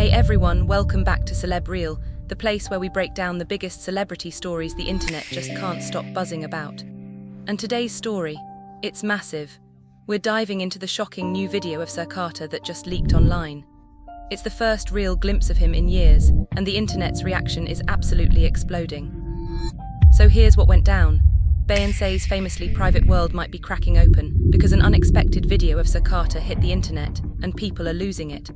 Hey everyone, welcome back to Celeb Reel, the place where we break down the biggest celebrity stories the internet just can't stop buzzing about. And today's story, it's massive. We're diving into the shocking new video of Sir Carter that just leaked online. It's the first real glimpse of him in years, and the internet's reaction is absolutely exploding. So here's what went down. Beyoncé's famously private world might be cracking open because an unexpected video of Sir Carter hit the internet, and people are losing it.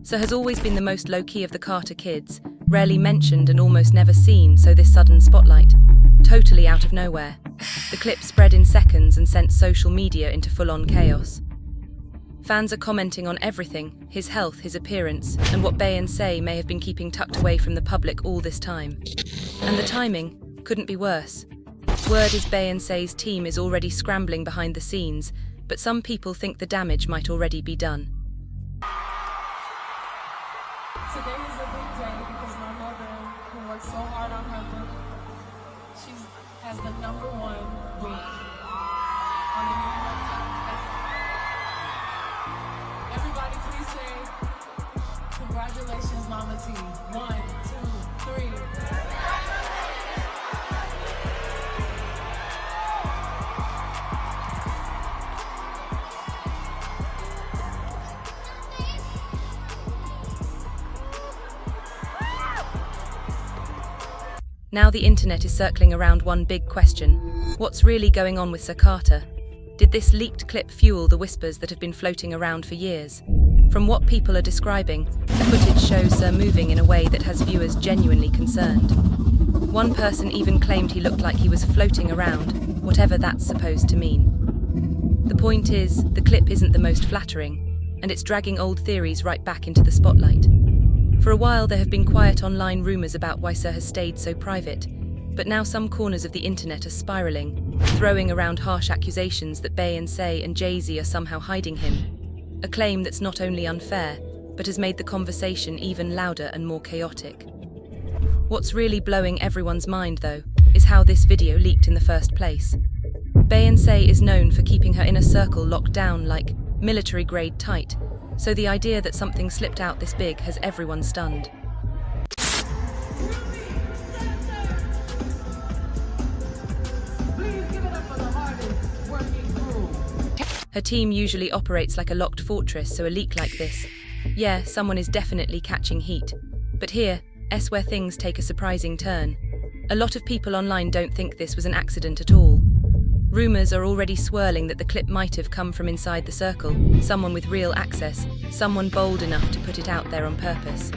Sir has always been the most low-key of the Carter kids, rarely mentioned and almost never seen, so this sudden spotlight, totally out of nowhere. The clip spread in seconds and sent social media into full-on chaos. Fans are commenting on everything, his health, his appearance, and what Beyoncé may have been keeping tucked away from the public all this time. And the timing couldn't be worse. Word is Beyoncé's team is already scrambling behind the scenes, but some people think the damage might already be done. Today is a big day because my mother, who worked so hard on her book, she has the #1 book on the New York Times. Everybody please say, congratulations, Mama T. 1, 2, 3. Now the internet is circling around one big question. What's really going on with Sir Carter? Did this leaked clip fuel the whispers that have been floating around for years? From what people are describing, the footage shows Sir moving in a way that has viewers genuinely concerned. One person even claimed he looked like he was floating around, whatever that's supposed to mean. The point is, the clip isn't the most flattering, and it's dragging old theories right back into the spotlight. For a while there have been quiet online rumours about why Sir has stayed so private, but now some corners of the internet are spiralling, throwing around harsh accusations that Beyoncé and Jay-Z are somehow hiding him. A claim that's not only unfair, but has made the conversation even louder and more chaotic. What's really blowing everyone's mind, though, is how this video leaked in the first place. Beyoncé is known for keeping her inner circle locked down like military-grade tight, so the idea that something slipped out this big has everyone stunned. Her team usually operates like a locked fortress, so a leak like this, yeah, someone is definitely catching heat. But here's where things take a surprising turn. A lot of people online don't think this was an accident at all. Rumours are already swirling that the clip might have come from inside the circle, someone with real access, someone bold enough to put it out there on purpose.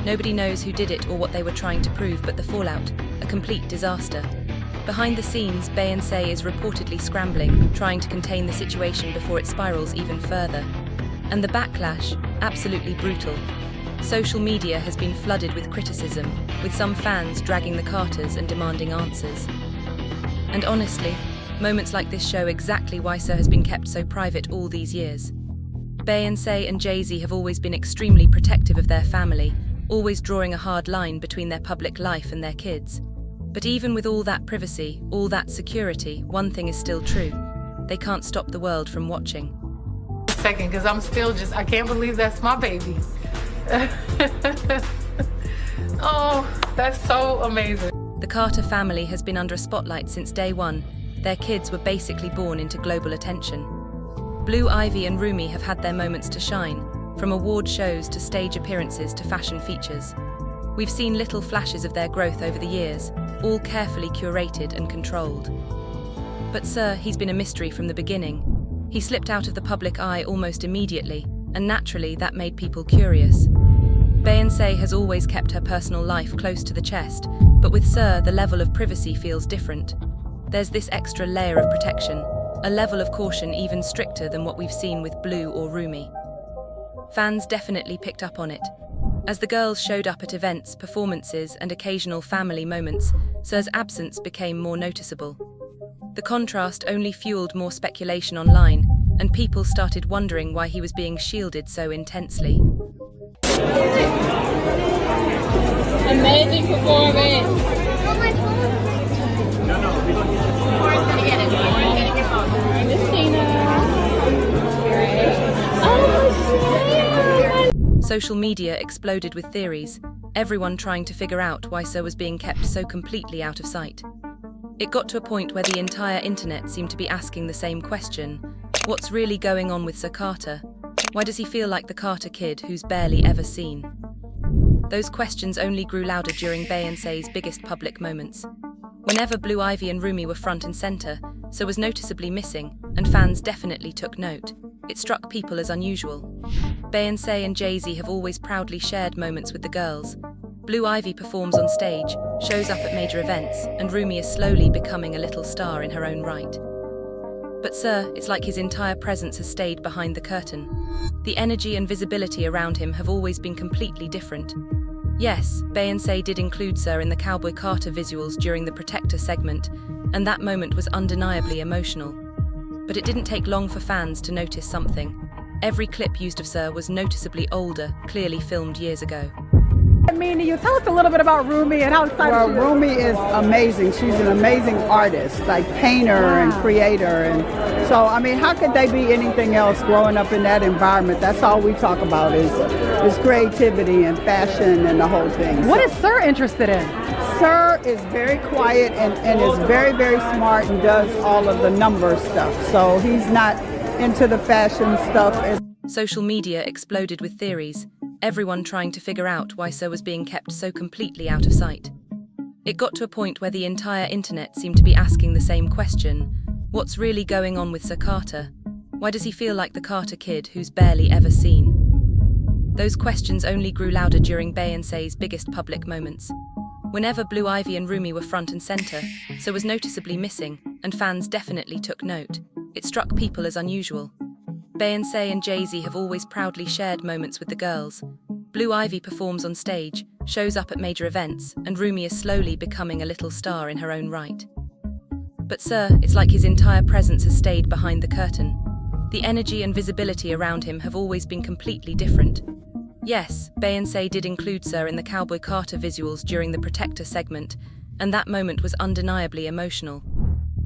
Nobody knows who did it or what they were trying to prove, but the fallout, a complete disaster. Behind the scenes, Beyoncé is reportedly scrambling, trying to contain the situation before it spirals even further. And the backlash, absolutely brutal. Social media has been flooded with criticism, with some fans dragging the Carters and demanding answers. And honestly, moments like this show exactly why Sir has been kept so private all these years. Beyoncé and Jay-Z have always been extremely protective of their family, always drawing a hard line between their public life and their kids. But even with all that privacy, all that security, one thing is still true. They can't stop the world from watching. Second, because I'm still I can't believe that's my baby. Oh, that's so amazing. The Carter family has been under a spotlight since day one. Their kids were basically born into global attention. Blue Ivy and Rumi have had their moments to shine, from award shows to stage appearances to fashion features. We've seen little flashes of their growth over the years, all carefully curated and controlled. But Sir, he's been a mystery from the beginning. He slipped out of the public eye almost immediately, and naturally that made people curious. Beyoncé has always kept her personal life close to the chest, but with Sir, the level of privacy feels different. There's this extra layer of protection, a level of caution even stricter than what we've seen with Blue or Rumi. Fans definitely picked up on it. As the girls showed up at events, performances, and occasional family moments, Sir's absence became more noticeable. The contrast only fueled more speculation online, and people started wondering why he was being shielded so intensely. Amazing performance. So Social media exploded with theories, everyone trying to figure out why Sir was being kept so completely out of sight. It got to a point where the entire internet seemed to be asking the same question: what's really going on with Sir Carter? Why does he feel like the Carter kid who's barely ever seen? Those questions only grew louder during Beyoncé's biggest public moments. Whenever Blue Ivy and Rumi were front and center, Sir was noticeably missing, and fans definitely took note. It struck people as unusual. Beyoncé and Jay-Z have always proudly shared moments with the girls. Blue Ivy performs on stage, shows up at major events, and Rumi is slowly becoming a little star in her own right. But Sir, it's like his entire presence has stayed behind the curtain. The energy and visibility around him have always been completely different. Yes, Beyoncé did include Sir in the Cowboy Carter visuals during the Protector segment, and that moment was undeniably emotional. But it didn't take long for fans to notice something. Every clip used of Sir was noticeably older, clearly filmed years ago. To you. Tell us a little bit about Rumi and how excited Well, she is. Rumi is amazing. She's an amazing artist, like painter and creator. And so, I mean, how could they be anything else growing up in that environment? That's all we talk about is creativity and fashion and the whole thing. What is Sir interested in? Sir is very quiet and is very, very smart and does all of the number stuff. So he's not into the fashion stuff. Social media exploded with theories, everyone trying to figure out why Sir was being kept so completely out of sight. It got to a point where the entire internet seemed to be asking the same question: what's really going on with Sir Carter? Why does he feel like the Carter kid who's barely ever seen? Those questions only grew louder during Beyoncé's biggest public moments. Whenever Blue Ivy and Rumi were front and center, Sir was noticeably missing, and fans definitely took note. It struck people as unusual. Beyoncé and Jay-Z have always proudly shared moments with the girls. Blue Ivy performs on stage, shows up at major events, and Rumi is slowly becoming a little star in her own right. But Sir, it's like his entire presence has stayed behind the curtain. The energy and visibility around him have always been completely different. Yes, Beyoncé did include Sir in the Cowboy Carter visuals during the Protector segment, and that moment was undeniably emotional.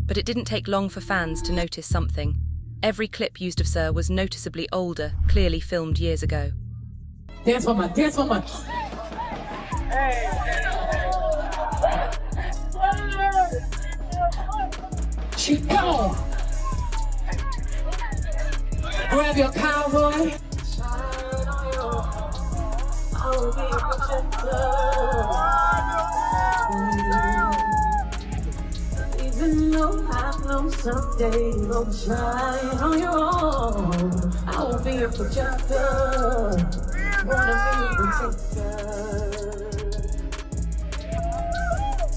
But it didn't take long for fans to notice something. Every clip used of Sir was noticeably older, clearly filmed years ago. Dance for my, dance for my. She gone. Grab your cowboy. Even though I know someday you'll try on your own, I won't be your protector. Wanna be your protector.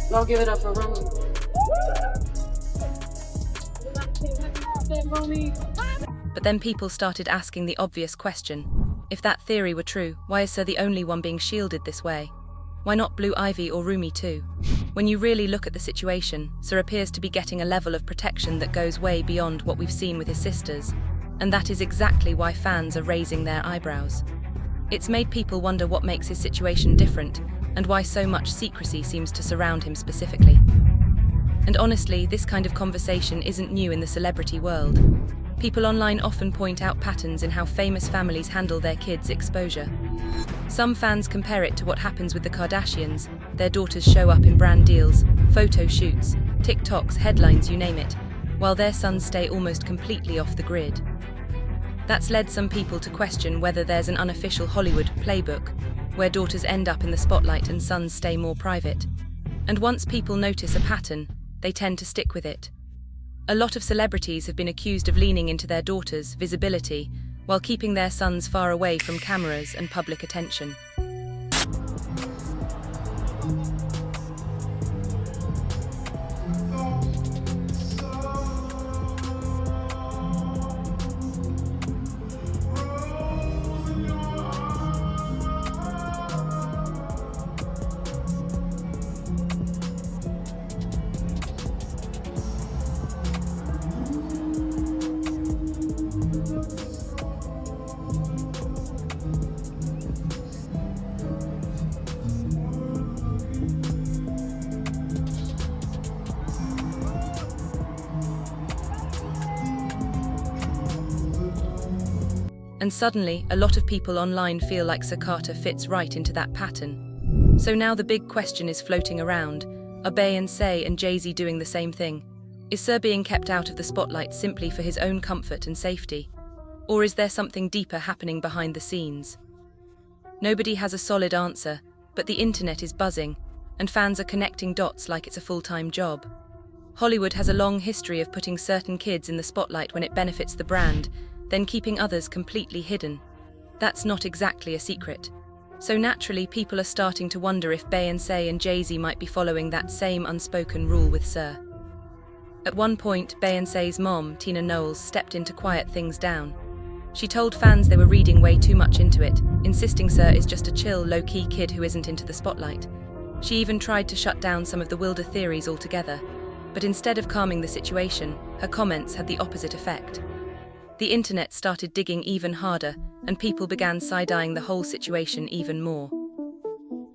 Don't give it up for Rumi. But then people started asking the obvious question: if that theory were true, why is Sir the only one being shielded this way? Why not Blue Ivy or Rumi too? When you really look at the situation, Sir appears to be getting a level of protection that goes way beyond what we've seen with his sisters, and that is exactly why fans are raising their eyebrows. It's made people wonder what makes his situation different, and why so much secrecy seems to surround him specifically. And honestly, this kind of conversation isn't new in the celebrity world. People online often point out patterns in how famous families handle their kids' exposure. Some fans compare it to what happens with the Kardashians. Their daughters show up in brand deals, photo shoots, TikToks, headlines, you name it, while their sons stay almost completely off the grid. That's led some people to question whether there's an unofficial Hollywood playbook, where daughters end up in the spotlight and sons stay more private. And once people notice a pattern, they tend to stick with it. A lot of celebrities have been accused of leaning into their daughters' visibility while keeping their sons far away from cameras and public attention. And suddenly, a lot of people online feel like Sir Carter fits right into that pattern. So now the big question is floating around. Are Beyoncé and Jay-Z doing the same thing? Is Sir being kept out of the spotlight simply for his own comfort and safety? Or is there something deeper happening behind the scenes? Nobody has a solid answer, but the internet is buzzing, and fans are connecting dots like it's a full-time job. Hollywood has a long history of putting certain kids in the spotlight when it benefits the brand, then keeping others completely hidden. That's not exactly a secret. So naturally, people are starting to wonder if Beyoncé and Jay-Z might be following that same unspoken rule with Sir. At one point, Beyoncé's mom, Tina Knowles, stepped in to quiet things down. She told fans they were reading way too much into it, insisting Sir is just a chill, low-key kid who isn't into the spotlight. She even tried to shut down some of the wilder theories altogether, but instead of calming the situation, her comments had the opposite effect. The internet started digging even harder, and people began side-eyeing the whole situation even more.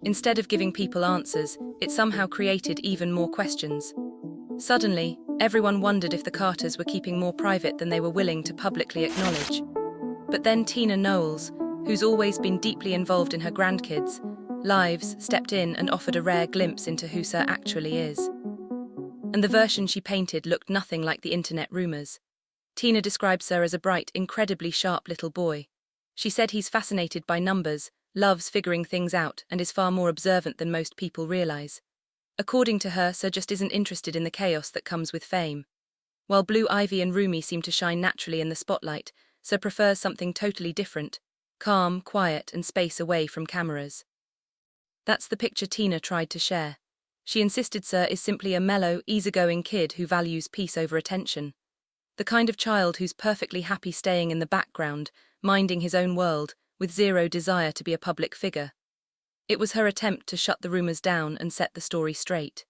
Instead of giving people answers, it somehow created even more questions. Suddenly, everyone wondered if the Carters were keeping more private than they were willing to publicly acknowledge. But then Tina Knowles, who's always been deeply involved in her grandkids' lives, stepped in and offered a rare glimpse into who Sir actually is. And the version she painted looked nothing like the internet rumors. Tina described Sir as a bright, incredibly sharp little boy. She said he's fascinated by numbers, loves figuring things out, and is far more observant than most people realize. According to her, Sir just isn't interested in the chaos that comes with fame. While Blue Ivy and Rumi seem to shine naturally in the spotlight, Sir prefers something totally different: calm, quiet, and space away from cameras. That's the picture Tina tried to share. She insisted Sir is simply a mellow, easygoing kid who values peace over attention. The kind of child who's perfectly happy staying in the background, minding his own world, with zero desire to be a public figure. It was her attempt to shut the rumors down and set the story straight.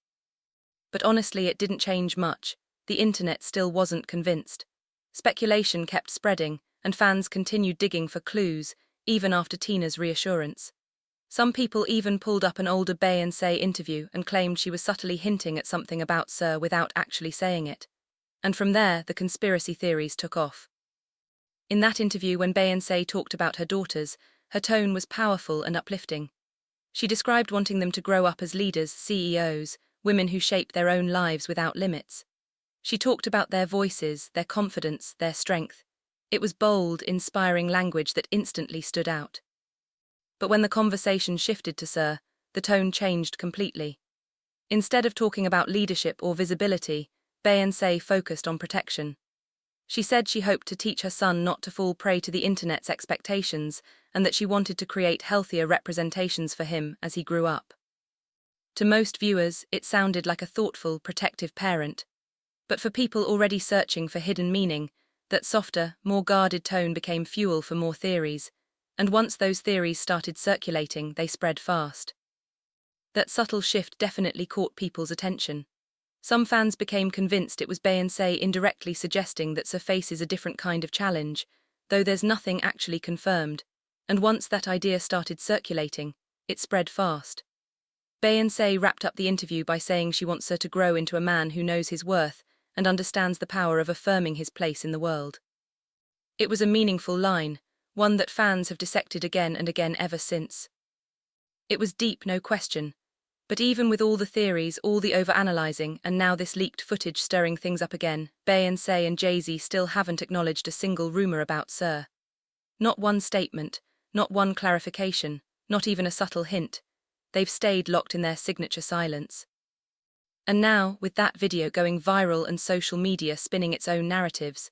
But honestly, it didn't change much. The internet still wasn't convinced. Speculation kept spreading, and fans continued digging for clues, even after Tina's reassurance. Some people even pulled up an older Beyoncé interview and claimed she was subtly hinting at something about Sir without actually saying it. And from there, the conspiracy theories took off. In that interview, when Beyoncé talked about her daughters, her tone was powerful and uplifting. She described wanting them to grow up as leaders, CEOs, women who shape their own lives without limits. She talked about their voices, their confidence, their strength. It was bold, inspiring language that instantly stood out. But when the conversation shifted to Sir, the tone changed completely. Instead of talking about leadership or visibility, Beyoncé focused on protection. She said she hoped to teach her son not to fall prey to the internet's expectations, and that she wanted to create healthier representations for him as he grew up. To most viewers, it sounded like a thoughtful, protective parent. But for people already searching for hidden meaning, that softer, more guarded tone became fuel for more theories, and once those theories started circulating, they spread fast. That subtle shift definitely caught people's attention. Some fans became convinced it was Beyoncé indirectly suggesting that Sir faces a different kind of challenge, though there's nothing actually confirmed, and once that idea started circulating, it spread fast. Beyoncé wrapped up the interview by saying she wants Sir to grow into a man who knows his worth and understands the power of affirming his place in the world. It was a meaningful line, one that fans have dissected again and again ever since. It was deep, no question. But even with all the theories, all the overanalyzing, and now this leaked footage stirring things up again, Beyoncé and Jay-Z still haven't acknowledged a single rumor about Sir. Not one statement, not one clarification, not even a subtle hint. They've stayed locked in their signature silence. And now, with that video going viral and social media spinning its own narratives,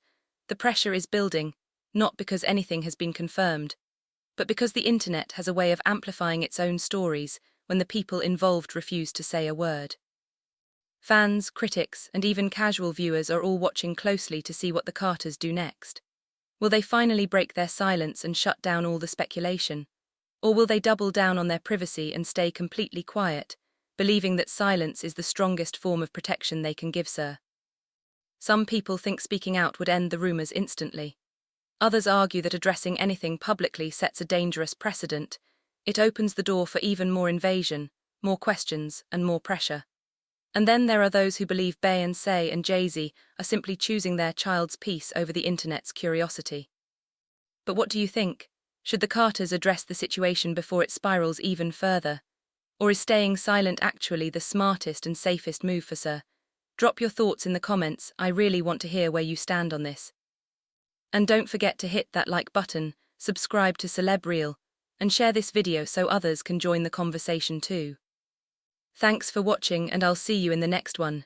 the pressure is building, not because anything has been confirmed, but because the internet has a way of amplifying its own stories when the people involved refuse to say a word. Fans, critics, and even casual viewers are all watching closely to see what the Carters do next. Will they finally break their silence and shut down all the speculation? Or will they double down on their privacy and stay completely quiet, believing that silence is the strongest form of protection they can give Sir? Some people think speaking out would end the rumors instantly. Others argue that addressing anything publicly sets a dangerous precedent. It opens the door for even more invasion, more questions, and more pressure. And then there are those who believe Beyoncé and Jay-Z are simply choosing their child's peace over the internet's curiosity. But what do you think? Should the Carters address the situation before it spirals even further? Or is staying silent actually the smartest and safest move for Sir? Drop your thoughts in the comments. I really want to hear where you stand on this. And don't forget to hit that like button, subscribe to Celeb Reel, and share this video so others can join the conversation too. Thanks for watching, and I'll see you in the next one.